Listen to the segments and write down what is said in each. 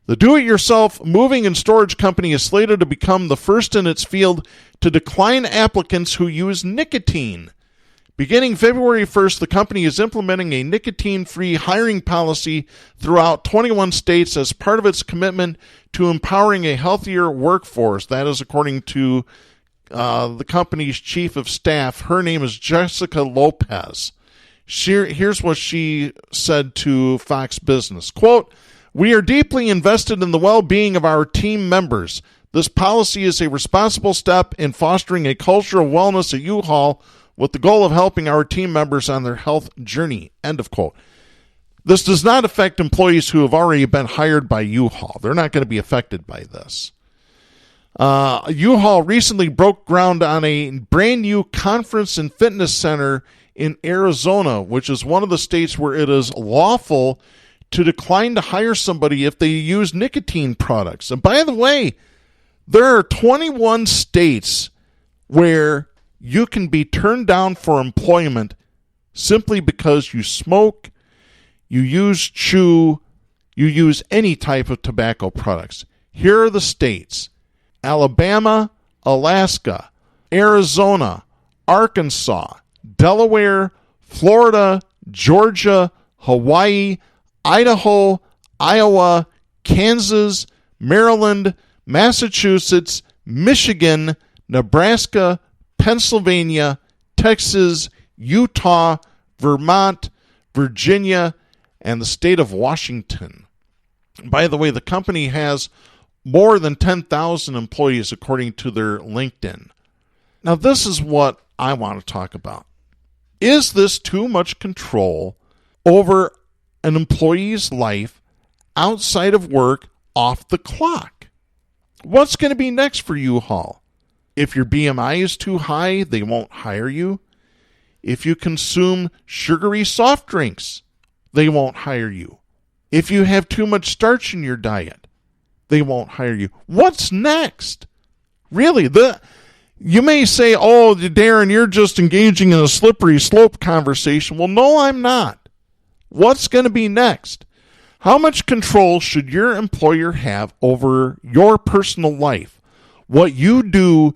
The do-it-yourself moving and storage company is slated to become the first in its field to decline applicants who use nicotine. Beginning February 1st, the company is implementing a nicotine-free hiring policy throughout 21 states as part of its commitment to empowering a healthier workforce. That is according to the company's chief of staff. Her name is Jessica Lopez. Here's what she said to Fox Business. Quote, "We are deeply invested in the well-being of our team members. This policy is a responsible step in fostering a culture of wellness at U-Haul with the goal of helping our team members on their health journey." End of quote. This does not affect employees who have already been hired by U-Haul. They're not going to be affected by this. U-Haul recently broke ground on a brand new conference and fitness center in Arizona, which is one of the states where it is lawful to decline to hire somebody if they use nicotine products. And by the way, there are 21 states where you can be turned down for employment simply because you smoke, you use chew, you use any type of tobacco products. Here are the states: Alabama, Alaska, Arizona, Arkansas, Delaware, Florida, Georgia, Hawaii, Idaho, Iowa, Kansas, Maryland, Massachusetts, Michigan, Nebraska, Pennsylvania, Texas, Utah, Vermont, Virginia, and the state of Washington. By the way, the company has more than 10,000 employees according to their LinkedIn. Now, this is what I want to talk about. Is this too much control over an employee's life outside of work, off the clock? What's going to be next for U-Haul? If your BMI is too high, they won't hire you. If you consume sugary soft drinks, they won't hire you. If you have too much starch in your diet, they won't hire you. What's next? Really, you may say, "Oh, Darren, you're just engaging in a slippery slope conversation." Well, no, I'm not. What's going to be next? How much control should your employer have over your personal life? What you do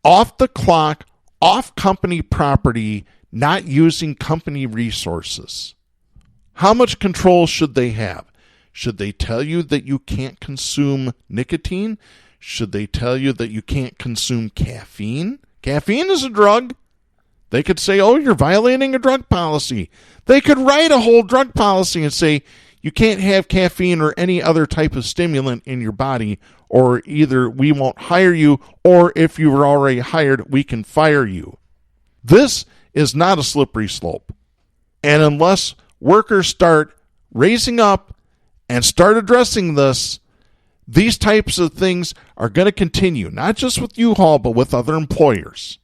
off the clock, off company property, not using company resources. How much control should they have? Should they tell you that you can't consume nicotine? Should they tell you that you can't consume caffeine? Caffeine is a drug. They could say, "Oh, you're violating a drug policy." They could write a whole drug policy and say, "You can't have caffeine or any other type of stimulant in your body, or either we won't hire you, or if you were already hired, we can fire you." This is not a slippery slope. And unless workers start raising up and start addressing this, these types of things are going to continue, not just with U-Haul, but with other employers.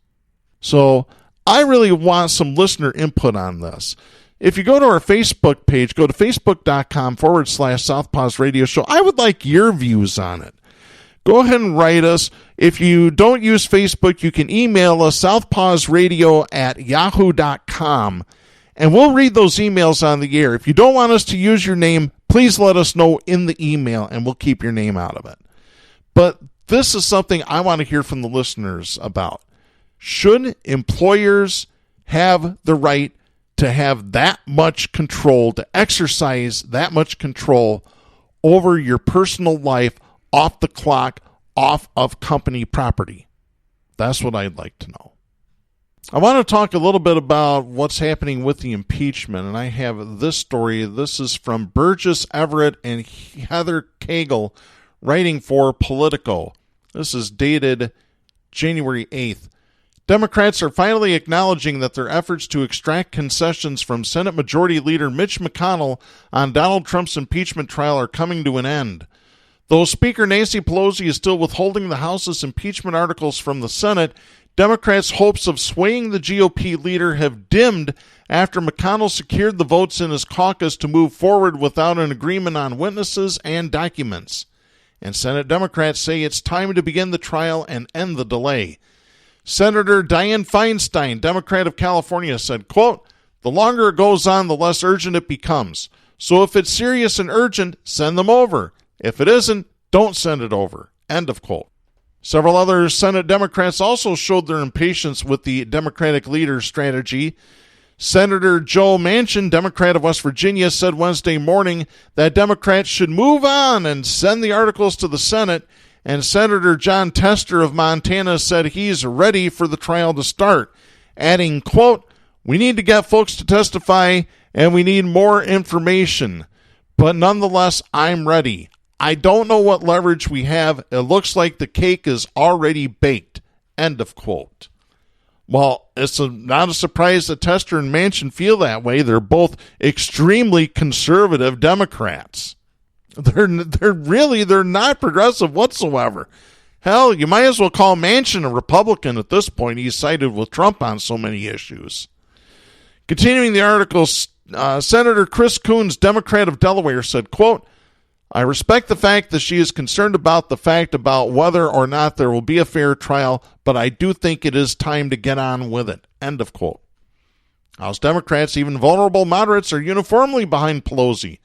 So I really want some listener input on this. If you go to our Facebook page, go to facebook.com/Southpaws Radio Show. I would like your views on it. Go ahead and write us. If you don't use Facebook, you can email us, southpawsradio@yahoo.com, and we'll read those emails on the air. If you don't want us to use your name, please let us know in the email, and we'll keep your name out of it. But this is something I want to hear from the listeners about. Should employers have the right to have that much control, to exercise that much control over your personal life, off the clock, off of company property? That's what I'd like to know. I want to talk a little bit about what's happening with the impeachment, and I have this story. This is from Burgess Everett and Heather Cagle, writing for Politico. This is dated January 8th. Democrats are finally acknowledging that their efforts to extract concessions from Senate Majority Leader Mitch McConnell on Donald Trump's impeachment trial are coming to an end. Though Speaker Nancy Pelosi is still withholding the House's impeachment articles from the Senate, Democrats' hopes of swaying the GOP leader have dimmed after McConnell secured the votes in his caucus to move forward without an agreement on witnesses and documents. And Senate Democrats say it's time to begin the trial and end the delay. Senator Dianne Feinstein, Democrat of California, said, quote, "The longer it goes on, the less urgent it becomes. So if it's serious and urgent, send them over. If it isn't, don't send it over. End of quote. Several other Senate Democrats also showed their impatience with the Democratic leader's strategy. Senator Joe Manchin, Democrat of West Virginia, said Wednesday morning that Democrats should move on and send the articles to the Senate, and Senator John Tester of Montana said he's ready for the trial to start, adding, quote, "We need to get folks to testify, and we need more information. But nonetheless, I'm ready. I don't know what leverage we have. It looks like the cake is already baked." End of quote. Well, it's not a surprise that Tester and Manchin feel that way. They're both extremely conservative Democrats. They're not progressive whatsoever. Hell, you might as well call Manchin a Republican at this point. He's sided with Trump on so many issues. Continuing the article, Senator Chris Coons, Democrat of Delaware, said, quote, "I respect the fact that she is concerned about the fact about whether or not there will be a fair trial, but I do think it is time to get on with it." End of quote. House Democrats, even vulnerable moderates, are uniformly behind Pelosi.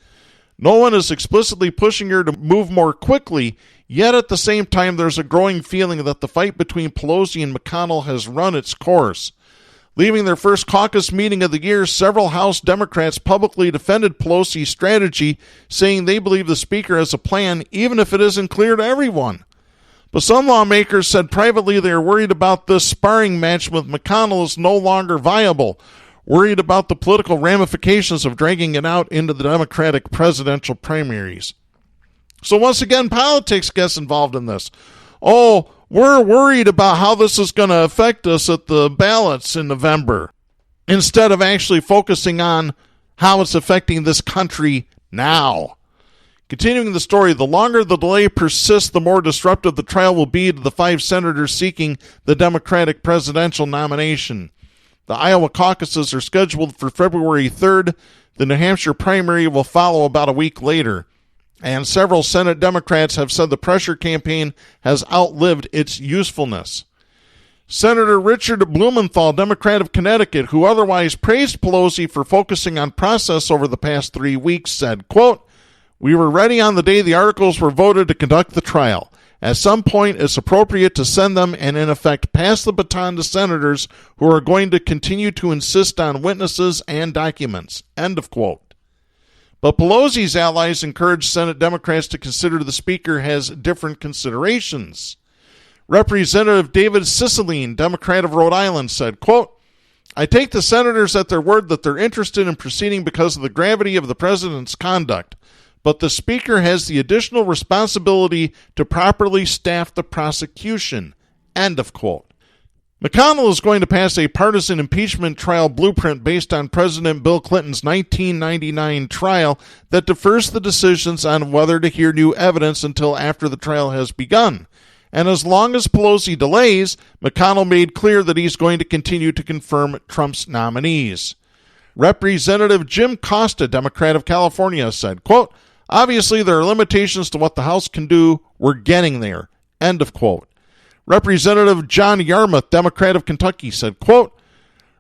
No one is explicitly pushing her to move more quickly, yet at the same time there's a growing feeling that the fight between Pelosi and McConnell has run its course. Leaving their first caucus meeting of the year, several House Democrats publicly defended Pelosi's strategy, saying they believe the Speaker has a plan, even if it isn't clear to everyone. But some lawmakers said privately they are worried about this sparring match with McConnell is no longer viable, worried about the political ramifications of dragging it out into the Democratic presidential primaries. So once again, politics gets involved in this. Oh, we're worried about how this is going to affect us at the ballots in November, instead of actually focusing on how it's affecting this country now. Continuing the story, the longer the delay persists, the more disruptive the trial will be to the 5 senators seeking the Democratic presidential nomination. The Iowa caucuses are scheduled for February 3rd. The New Hampshire primary will follow about a week later. And several Senate Democrats have said the pressure campaign has outlived its usefulness. Senator Richard Blumenthal, Democrat of Connecticut, who otherwise praised Pelosi for focusing on process over the past 3 weeks, said, quote, "We were ready on the day the articles were voted to conduct the trial. At some point, it's appropriate to send them and, in effect, pass the baton to senators who are going to continue to insist on witnesses and documents." End of quote. But Pelosi's allies encouraged Senate Democrats to consider the Speaker has different considerations. Representative David Cicilline, Democrat of Rhode Island, said, quote, "I take the senators at their word that they're interested in proceeding because of the gravity of the president's conduct, but the Speaker has the additional responsibility to properly staff the prosecution." End of quote. McConnell is going to pass a partisan impeachment trial blueprint based on President Bill Clinton's 1999 trial that defers the decisions on whether to hear new evidence until after the trial has begun. And as long as Pelosi delays, McConnell made clear that he's going to continue to confirm Trump's nominees. Representative Jim Costa, Democrat of California, said, quote, "Obviously there are limitations to what the House can do. We're getting there." End of quote. Representative John Yarmouth, Democrat of Kentucky, said, quote,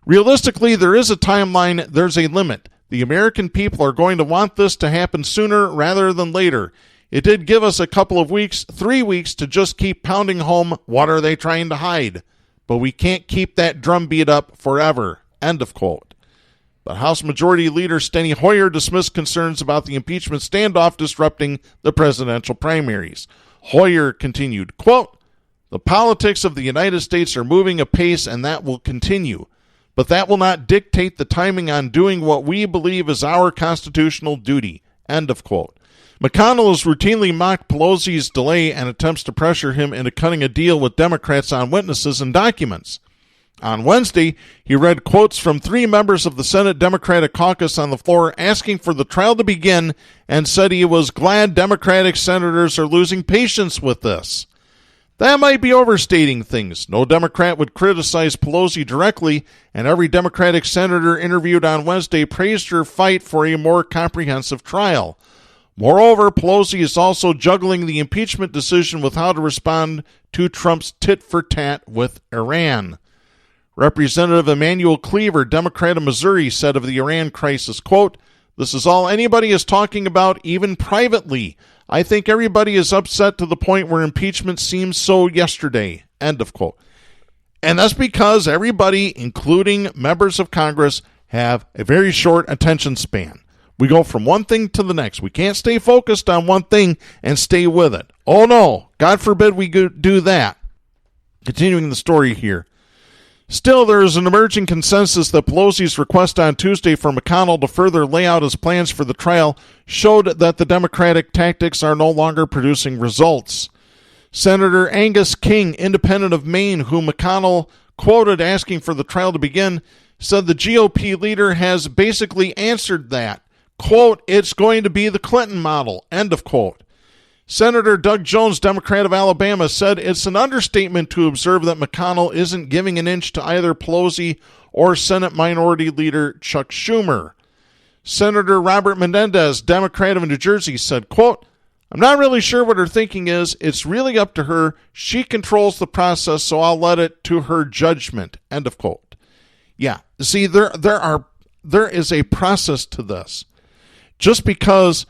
"Realistically, there is a timeline, there's a limit. The American people are going to want this to happen sooner rather than later. It did give us a couple of weeks, 3 weeks, to just keep pounding home what are they trying to hide. But we can't keep that drumbeat up forever." End of quote. But House Majority Leader Steny Hoyer dismissed concerns about the impeachment standoff disrupting the presidential primaries. Hoyer continued, quote, "The politics of the United States are moving apace, and that will continue. But that will not dictate the timing on doing what we believe is our constitutional duty." End of quote. McConnell has routinely mocked Pelosi's delay and attempts to pressure him into cutting a deal with Democrats on witnesses and documents. On Wednesday, he read quotes from 3 members of the Senate Democratic caucus on the floor asking for the trial to begin and said he was glad Democratic senators are losing patience with this. That might be overstating things. No Democrat would criticize Pelosi directly, and every Democratic senator interviewed on Wednesday praised her fight for a more comprehensive trial. Moreover, Pelosi is also juggling the impeachment decision with how to respond to Trump's tit-for-tat with Iran. Representative Emanuel Cleaver, Democrat of Missouri, said of the Iran crisis, quote, "This is all anybody is talking about, even privately. I think everybody is upset to the point where impeachment seems so yesterday. End of quote. And that's because everybody, including members of Congress, have a very short attention span. We go from one thing to the next. We can't stay focused on one thing and stay with it. Oh no, God forbid we do that. Continuing the story here. Still, there is an emerging consensus that Pelosi's request on Tuesday for McConnell to further lay out his plans for the trial showed that the Democratic tactics are no longer producing results. Senator Angus King, independent of Maine, whom McConnell quoted asking for the trial to begin, said the GOP leader has basically answered that. Quote, it's going to be the Clinton model, end of quote. Senator Doug Jones, Democrat of Alabama, said it's an understatement to observe that McConnell isn't giving an inch to either Pelosi or Senate Minority Leader Chuck Schumer. Senator Robert Menendez, Democrat of New Jersey, said, quote, I'm not really sure what her thinking is. It's really up to her. She controls the process, so I'll let it to her judgment, end of quote. Yeah, see, there is a process to this. Just because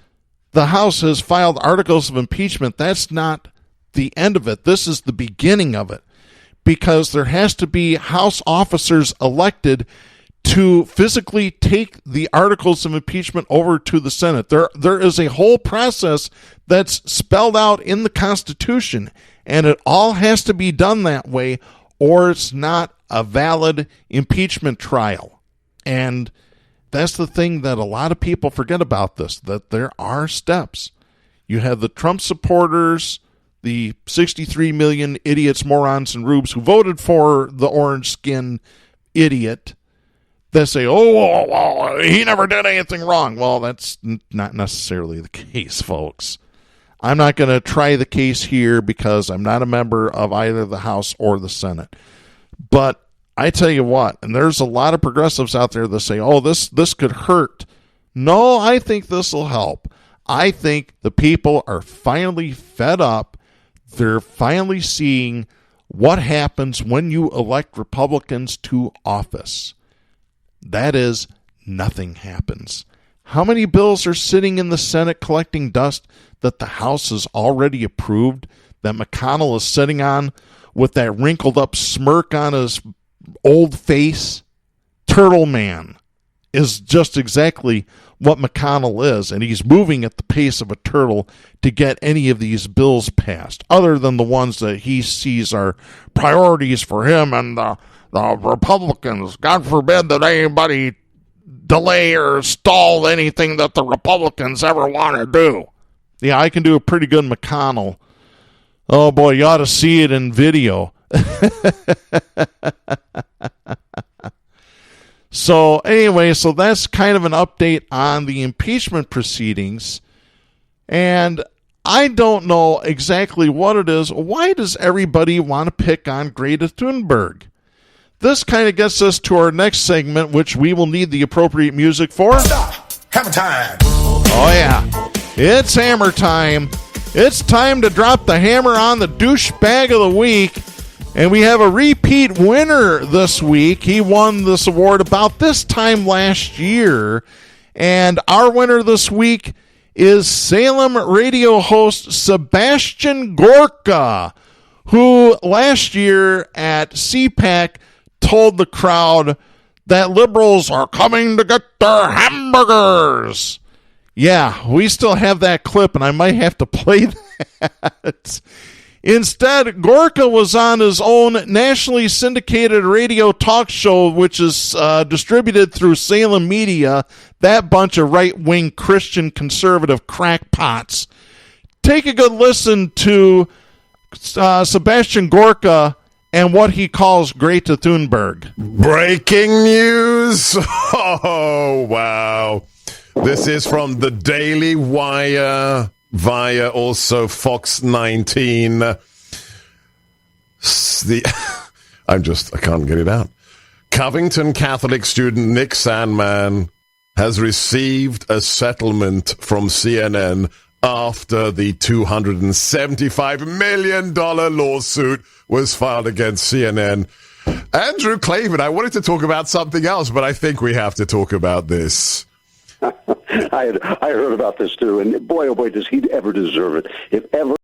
the House has filed articles of impeachment, that's not the end of it. This is the beginning of it, because there has to be House officers elected to physically take the articles of impeachment over to the Senate. There is a whole process that's spelled out in the Constitution, and it all has to be done that way, or it's not a valid impeachment trial. And that's the thing that a lot of people forget about this, that there are steps. You have the Trump supporters, the 63 million idiots, morons, and rubes who voted for the orange skin idiot that say, oh, he never did anything wrong. Well, that's not necessarily the case, folks. I'm not going to try the case here because I'm not a member of either the House or the Senate. But I tell you what, and there's a lot of progressives out there that say, oh, this could hurt. No, I think this will help. I think the people are finally fed up. They're finally seeing what happens when you elect Republicans to office. That is, nothing happens. How many bills are sitting in the Senate collecting dust that the House has already approved, that McConnell is sitting on with that wrinkled up smirk on his old face? Turtle Man is just exactly what McConnell is, and he's moving at the pace of a turtle to get any of these bills passed, other than the ones that he sees are priorities for him and the Republicans. God forbid that anybody delay or stall anything that the Republicans ever want to do. Yeah, I can do a pretty good McConnell. Oh boy, you ought to see it in video. So anyway, so that's kind of an update on the impeachment proceedings. And I don't know exactly what it is. Why does everybody want to pick on Greta Thunberg? This kind of gets us to our next segment, which we will need the appropriate music for. Stop! Hammer time! Oh yeah, it's hammer time. It's time to drop the hammer on the douchebag of the week. And we have a repeat winner this week. He won this award about this time last year. And our winner this week is Salem radio host Sebastian Gorka, who last year at CPAC told the crowd that liberals are coming to get their hamburgers. Yeah, we still have that clip, and I might have to play that. Instead, Gorka was on his own nationally syndicated radio talk show, which is distributed through Salem Media, that bunch of right-wing Christian conservative crackpots. Take a good listen to Sebastian Gorka and what he calls Greta Thunberg. Breaking news! Oh, wow. This is from the Daily Wire via also Fox 19. I can't get it out. Covington Catholic student Nick Sandman has received a settlement from CNN after the $275 million lawsuit was filed against CNN. Andrew Clavin, I wanted to talk about something else, but I think we have to talk about this. I heard about this too, and boy, oh boy, does he ever deserve it. If ever